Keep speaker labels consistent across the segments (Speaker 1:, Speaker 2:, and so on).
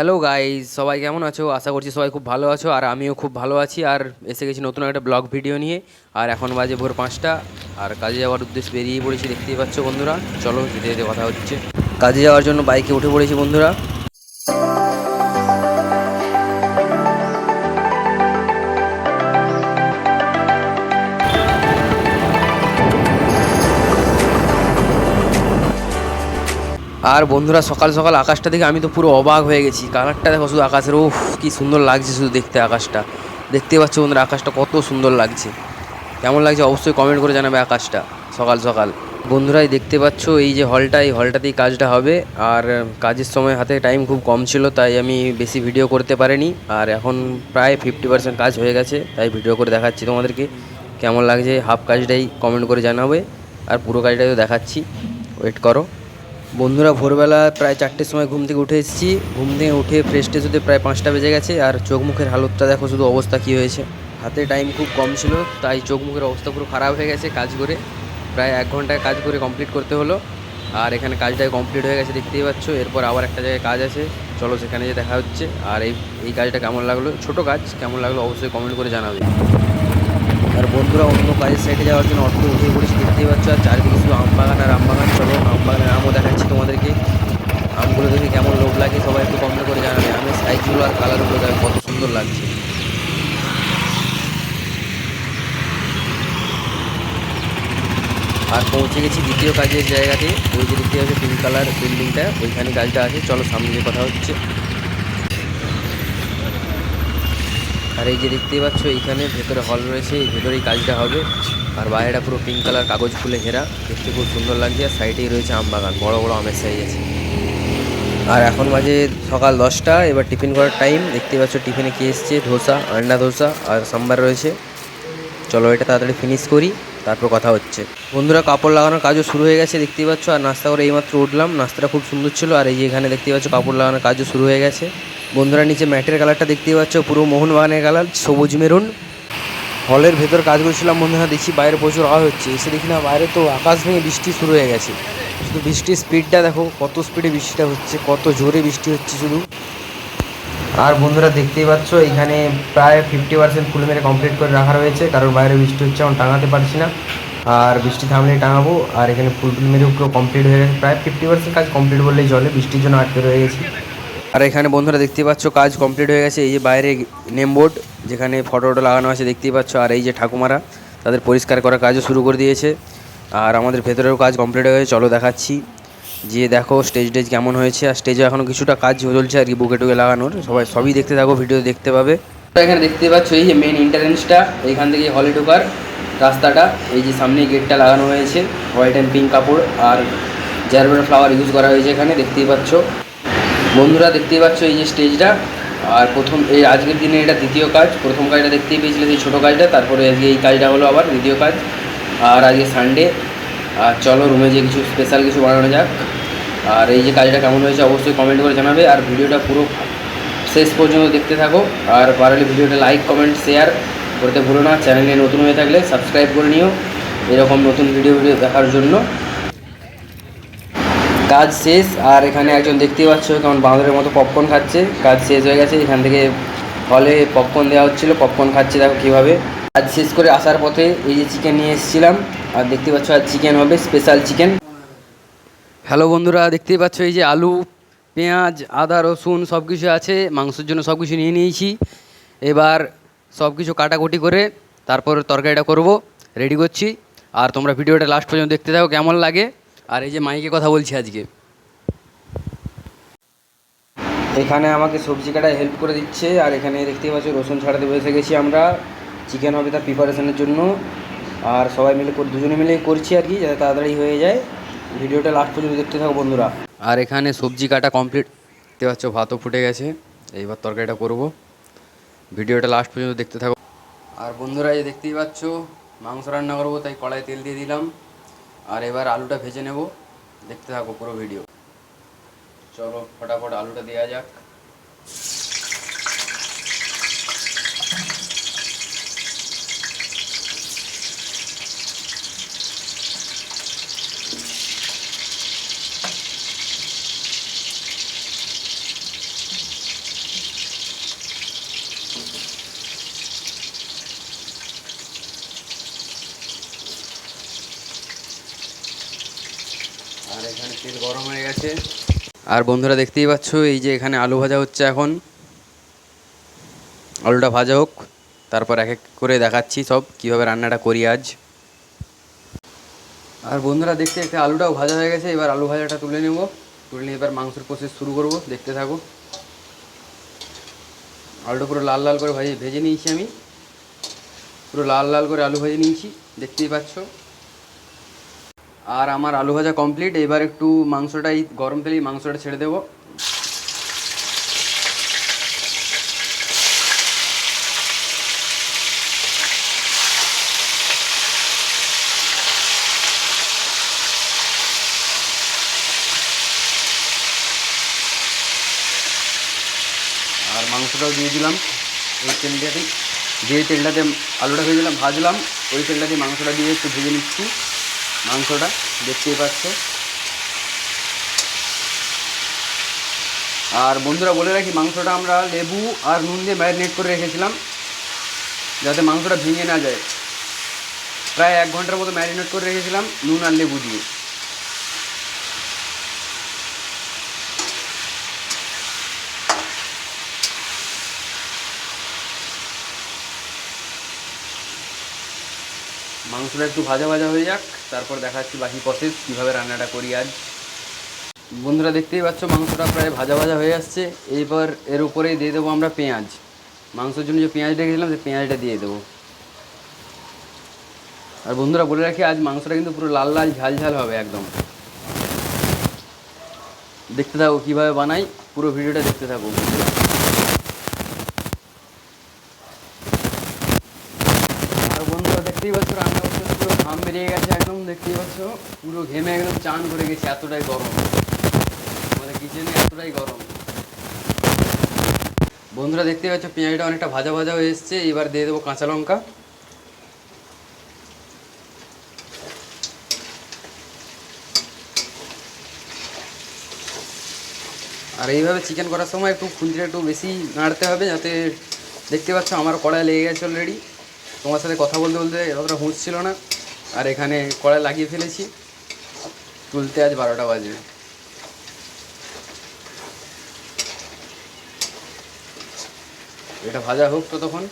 Speaker 1: Hello guys, সবাই কেমন আছো? আশা করছি সবাই খুব ভালো আছো, আর আমিও খুব ভালো আছি। আর এসে গেছি নতুন একটা ব্লগ ভিডিও নিয়ে। আর এখন বাজে ভোর 5টা, আর কাজে যাওয়ার উদ্দেশ্যে বেরিয়ে পড়েছি, দেখতেই পাচ্ছ বন্ধুরা। চলো যেতে যেতে কথা হচ্ছে। কাজে যাওয়ার জন্য বাইকে উঠে পড়েছি বন্ধুরা। আর বন্ধুরা, সকাল সকাল আকাশটা দেখে আমি তো পুরো অবাক হয়ে গেছি। কালারটা দেখো শুধু আকাশের, ওফ কি সুন্দর লাগছে শুধু দেখতে আকাশটা। দেখতে পাচ্ছ বন্ধুরা, আকাশটা কত সুন্দর লাগছে। কেমন লাগছে অবশ্যই কমেন্ট করে জানাবে আকাশটা সকাল সকাল। বন্ধুরাই দেখতে পাচ্ছ এই যে হলটা, এই হলটাতেই কাজটা হবে। আর কাজের সময় হাতে টাইম খুব কম ছিল, তাই আমি বেশি ভিডিও করতে পারিনি। আর এখন প্রায় 50% কাজ হয়ে গেছে, তাই ভিডিও করে দেখাচ্ছি তোমাদেরকে। কেমন লাগছে হাফ কাজটাই কমেন্ট করে জানাবে, আর পুরো কাজটাই তো দেখাচ্ছি, ওয়েট করো। বন্ধুরা, ভোরবেলা প্রায় 4টের সময় ঘুম থেকে উঠে এসেছি। ঘুম থেকে উঠে ফ্রেশ ট্রেশ হতে প্রায় 5টা বেজে গেছে। আর চোখ মুখের হালতটা দেখো শুধু, অবস্থা কী হয়েছে। হাতে টাইম খুব কম ছিল, তাই চোখ মুখের অবস্থা পুরো খারাপ হয়ে গেছে কাজ করে। প্রায় 1 ঘন্টায় কাজ করে কমপ্লিট করতে হলো। আর এখানে কাজটাই কমপ্লিট হয়ে গেছে, দেখতেই পাচ্ছ। এরপর আবার একটা জায়গায় কাজ আছে, চলো সেখানে যে দেখা হচ্ছে। আর এই কাজটা কেমন লাগলো, ছোটো কাজ, কেমন লাগলো অবশ্যই কমেন্ট করে জানাবে। আর বন্ধুরা, অন্য কাজের সাইডে যাওয়ার জন্য অটো উঠে পড়েছি, দেখতেই পাচ্ছ। আর চারিদিকে শুধু আম বাগান আর আম বাগান। চলো আম বাগানের আমও দেখাচ্ছি তোমাদেরকে। আমগুলো দেখে কেমন লোভ লাগে সবাই একটু কমেন্ট করে জানাবে। আমের সাইজগুলো আর কালারগুলো দেখো কত সুন্দর লাগছে। আর পৌঁছে গেছি দ্বিতীয় কাজের জায়গাতে। ওই যে দেখতে পাচ্ছি পিঙ্ক কালার বিল্ডিংটা, ওইখানে কাজটা আছে। চলো সামনে যে কথা হচ্ছে। আর এই যে দেখতেই পাচ্ছ, এইখানে ভেতরে হল রয়েছে, এই ভেতরেই কাজটা হবে। আর বাইরেটা পুরো পিঙ্ক কালার কাগজ ফুলে ঘেরা, দেখতে খুব সুন্দর লাগছে। আর সাইডেই রয়েছে আম বাগান, বড় বড় আমের সাইজ আছে। আর এখন বাজে সকাল 10টা, এবার টিফিন করার টাইম। দেখতে পাচ্ছ টিফিনে কি এসছে, ধোসা, আন্ডা ধোসা আর সাম্বার রয়েছে। চলো এটা তাড়াতাড়ি ফিনিশ করি, তারপর কথা হচ্ছে। বন্ধুরা, কাপড় লাগানোর কাজও শুরু হয়ে গেছে, দেখতেই পাচ্ছ। আর নাস্তা করে এইমাত্র উঠলাম, নাস্তাটা খুব সুন্দর ছিল। আর এই যে এখানে দেখতেই পাচ্ছ কাপড় লাগানোর কাজও শুরু হয়ে গেছে। বন্ধুরা, নিচে ম্যাটের কালারটা দেখতেই পাচ্ছ, পুরো মোহনবাগানের কালার, সবুজ মেরুন। হলের ভেতর কাজ করছিলাম বন্ধুরা, দেখছি বাইরে প্রচুর আওয়াজ হচ্ছে। এসে দেখি না, বাইরে তো আকাশ ভেঙে বৃষ্টি শুরু হয়ে গেছে। শুধু বৃষ্টির স্পিডটা দেখো, কত স্পিডে বৃষ্টিটা হচ্ছে, কত জোরে বৃষ্টি হচ্ছে শুধু। আর বন্ধুরা, দেখতেই পাচ্ছ এখানে প্রায় 50% ফুল মেরে কমপ্লিট করে রাখা রয়েছে, কারণ বাইরে বৃষ্টি হচ্ছে, এখন টাঙাতে পারছি না। আর বৃষ্টি থামলেই টাঙাবো। আর এখানে ফুল মেরে পুরো কমপ্লিট হয়ে গেছে, প্রায় 50% কাজ কমপ্লিট বললেই চলে, বৃষ্টির জন্য আটকে রয়ে গেছি। আর এখানে বন্ধুরা দেখতেই পাচ্ছ কাজ কমপ্লিট হয়ে গেছে। এই যে বাইরে নেম বোর্ড, যেখানে ফটো লাগানো আছে দেখতেই পাচ্ছ। আর এই যে ঠাকুমারা, তাদের পরিষ্কার করার কাজও শুরু করে দিয়েছে। আর আমাদের ভেতরেও কাজ কমপ্লিট হয়ে গেছে, চলো দেখাচ্ছি। যে দেখো স্টেজ কেমন হয়েছে। আর স্টেজে এখনও কিছুটা কাজ চলছে আর কি, বুকে টুকে লাগানোর। সবই দেখতে থাকো, ভিডিও দেখতে পাবে। এখানে দেখতে পাচ্ছ এই যে মেন এন্ট্রান্সটা, এইখান থেকে হলে ঢোকার রাস্তাটা। এই যে সামনে গেটটা লাগানো হয়েছে, হোয়াইট অ্যান্ড পিঙ্ক কাপড় আর জারবেরা ফ্লাওয়ার ইউজ করা হয়েছে এখানে, দেখতেই পাচ্ছ। বন্ধুরা, দেখতেই পাচ্ছ এই যে স্টেজটা। আর এই আজকের দিনে এটা দ্বিতীয় কাজ। প্রথম কাজটা দেখতেই পেয়েছিলে, সেই ছোটো কাজটা, তারপরে আজকে এই কাজটা হলো আবার দ্বিতীয় কাজ। আর আজকে সানডে। আর চলো রুমে যে কিছু স্পেশাল কিছু বানানো যাক। আর এই যে কাজটা কেমন হয়েছে অবশ্যই কমেন্ট করে জানাবে। আর ভিডিওটা পুরো শেষ পর্যন্ত দেখতে থাকো। আর পারলে ভিডিওটা লাইক কমেন্ট শেয়ার করতে ভুলো না। চ্যানেলে নতুন হয়ে থাকলে সাবস্ক্রাইব করে নিও এরকম নতুন ভিডিও দেখার জন্য। কাজ শেষ। আর এখানে একজন দেখতেই পাচ্ছ কেমন বাঁদরের মতো পপকর্ন খাচ্ছে। কাজ শেষ হয়ে গেছে, এখান থেকে হলে পপকর্ন দেওয়া হচ্ছিলো, পপকর্ন খাচ্ছে দেখো কীভাবে। কাজ শেষ করে আসার পথে এই যে চিকেন নিয়ে এসেছিলাম। আর দেখতে পাচ্ছ আর চিকেন হবে, স্পেশাল চিকেন। হ্যালো বন্ধুরা, দেখতেই পাচ্ছ এই যে আলু, পেঁয়াজ, আদা, রসুন সব কিছু আছে। মাংসের জন্য সব কিছু নিয়ে নিয়েছি। এবার সব কিছু কাটাকুটি করে তারপর তরকারিটা করব, রেডি করছি। আর তোমরা ভিডিওটা লাস্ট পর্যন্ত দেখতে থাকো, কেমন লাগে। আর এই যে মাইকে কথা বলছি আজকে, এখানে আমাকে সবজি কাটায় হেল্প করে দিচ্ছে। আর এখানে দেখতেই পাচ্ছ রসুন ছাড়াতে বসে গেছি আমরা। চিকেন হবে তার প্রিপারেশনের জন্য। আর সবাই মিলে দুজনে মিলেই করছি আর কি, যাতে তাড়াতাড়ি হয়ে যায়। ভিডিওটা লাস্ট পর্যন্ত দেখতে থাকো বন্ধুরা। আর এখানে সবজি কাটা কমপ্লিট, দেখতে পাচ্ছ ভাতও ফুটে গেছে। এইবার তরকারিটা করব, ভিডিওটা লাস্ট পর্যন্ত দেখতে থাকো। আর বন্ধুরা, এই দেখতেই পাচ্ছ মাংস রান্না করবো, তাই কড়াই তেল দিয়ে দিলাম। আর এবার আলুটা ভেজে নেব, দেখতে থাকো পুরো ভিডিও। চলো ফটাফট আলুটা দেওয়া যাক। তেল গরম হয়ে গেছে। আর বন্ধুরা দেখতেই পাচ্ছ এই যে এখানে আলু ভাজা হচ্ছে। এখন আলুটা ভাজা হোক, তারপর এক এক করে দেখাচ্ছি সব কীভাবে রান্নাটা করি আজ। আর বন্ধুরা দেখতে দেখতে আলুটাও ভাজা হয়ে গেছে। এবার আলু ভাজাটা তুলে নেব, তুলে নিয়ে এবার মাংসের প্রসেস শুরু করব। দেখতে থাকো। আলুটা পুরো লাল লাল করে ভেজে নিয়েছি আমি, পুরো লাল লাল করে আলু ভেজে নিয়েছি, দেখতেই পাচ্ছ। আর আমার আলু ভাজা কমপ্লিট। এবার একটু মাংসটা এই গরম তেলেই মাংসটা ছেড়ে দেবো। আর মাংসটাও দিয়ে দিলাম ওই তেলটাতেই, যে তেলটাতে আলুটা ভেজেলাম ভাজলাম, ওই তেলটাতে মাংসটা দিয়ে একটু ভেজে নিচ্ছি। মাংসটা দেখতেই পাচ্ছ। আর বন্ধুরা বলে রাখি, মাংসটা আমরা লেবু আর নুন দিয়ে ম্যারিনেট করে রেখেছিলাম যাতে মাংসটা ভেঙে না যায়। প্রায় 1 ঘন্টার মতো ম্যারিনেট করে রেখেছিলাম নুন আর লেবু দিয়ে। মাংসটা একটু ভাজা ভাজা হয়ে যাক, তারপর দেখাচ্ছি বাকি প্রসেস কীভাবে রান্নাটা করি আজ। বন্ধুরা দেখতেই পাচ্ছ মাংসটা প্রায় ভাজা ভাজা হয়ে আসছে। এইবার এর উপরেই দিয়ে দেবো আমরা পেঁয়াজ। মাংসের জন্য যে পেঁয়াজটা রেখেছিলাম সেই পেঁয়াজটা দিয়ে দেবো। আর বন্ধুরা বলে রাখি, আজ মাংসটা কিন্তু পুরো লাল লাল ঝাল ঝাল হবে একদম। দেখতে থাকো কীভাবে বানাই, পুরো ভিডিওটা দেখতে থাকো। আর বন্ধুরা দেখতেই পাচ্ছ রান্না করতে পুরো ঘাম বেরিয়ে গেছে একদম। দেখতেই পাচ্ছ পুরো ঘেমে একদম চান করে গেছে, এতটাই গরম আমাদের কিচেনে, এতটাই গরম। বন্ধুরা দেখতেই পাচ্ছ পেঁয়াজটা অনেকটা ভাজা ভাজা হয়ে এসছে। এবার দিয়ে দেবো কাঁচা লঙ্কা। আর এইভাবে চিকেন করার সময় একটু খুন্তিটা একটু বেশি নাড়তে হবে, যাতে, দেখতে পাচ্ছ আমার কড়াই লেগে গেছে অলরেডি। তোমার সাথে কথা বলতে বলতে অতটা হুঁচছিল না, আর এখানে কড়াই লাগিয়ে ফেলেছি। তুলতে আজ 12টা বাজবে। এটা ভাজা হোক ততক্ষণ।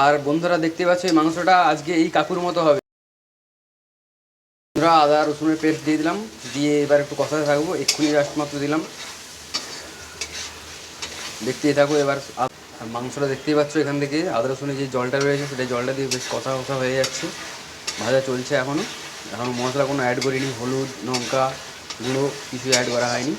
Speaker 1: আর বন্ধুরা দেখতে পাচ্ছ এই মাংসটা আজকে এই কাকুর মতো হবে। বন্ধুরা আদা রসুনের পেস্ট দিয়ে দিলাম, দিয়ে এবার একটু কষাতে থাকবো। এক্ষুনি জাস্ট মাত্র দিলাম, দেখতেই থাকো। এবার মাংসটা দেখতেই পাচ্ছ এখান থেকে আদা রসুনের যে জলটা রয়েছে সেটা জলটা দিয়ে বেশ কষা কষা হয়ে যাচ্ছে। ভাজা চলছে এখনও মশলা কোনো অ্যাড করিনি, হলুদ লঙ্কা গুঁড়ো কিছু অ্যাড করা হয়নি।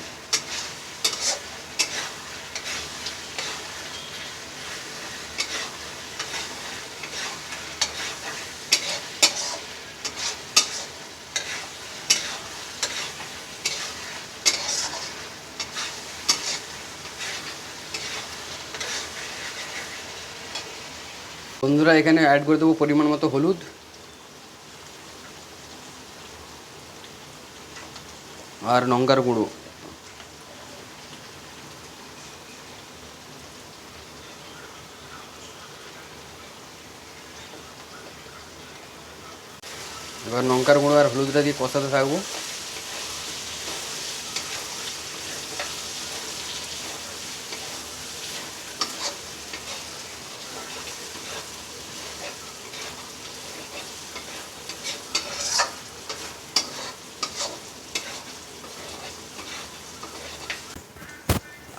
Speaker 1: বন্ধুরা এখানে অ্যাড করে দেবো পরিমাণ মতো হলুদ আর লঙ্কার গুঁড়ো। এবার লঙ্কার গুঁড়ো আর হলুদটা দিয়ে কষাতে থাকবো।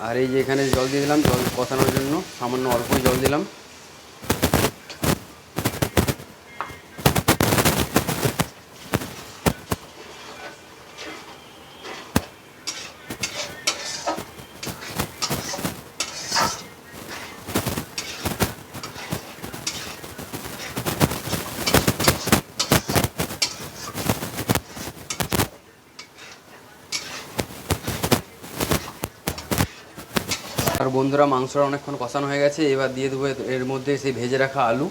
Speaker 1: আর এই যে এখানে জল দিয়ে দিলাম, জল কষানোর জন্য সামান্য অল্প জল দিলাম। আর বন্ধুরা মাংসটা অনেকক্ষণ কষানো হয়ে গেছে। এবার দিয়ে দেবো এর মধ্যে সেই ভেজে রাখা আলু।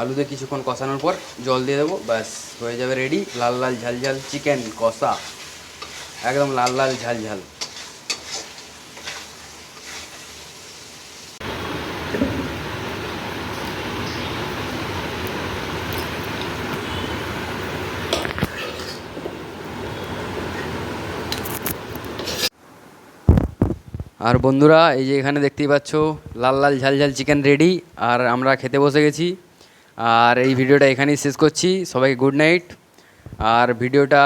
Speaker 1: আলুতে কিছুক্ষণ কষানোর পর জল দিয়ে দেবো, ব্যাস হয়ে যাবে রেডি। লাল লাল ঝাল ঝাল চিকেন কষা, একদম লাল লাল ঝাল ঝাল। আর বন্ধুরা এই যে এখানে দেখতেই পাচ্ছ লাল লাল ঝাল ঝাল চিকেন রেডি, আর আমরা খেতে বসে গেছি। আর এই ভিডিওটা এখানেই শেষ করছি। সবাইকে গুড নাইট। আর ভিডিওটা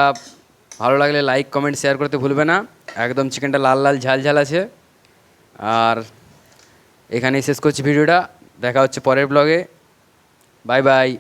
Speaker 1: ভালো লাগলে লাইক কমেন্ট শেয়ার করতে ভুলবে না। একদম চিকেনটা লাল লাল ঝাল ঝাল আছে। আর এখানেই শেষ করছি ভিডিওটা। দেখা হচ্ছে পরের ব্লগে। Bye bye.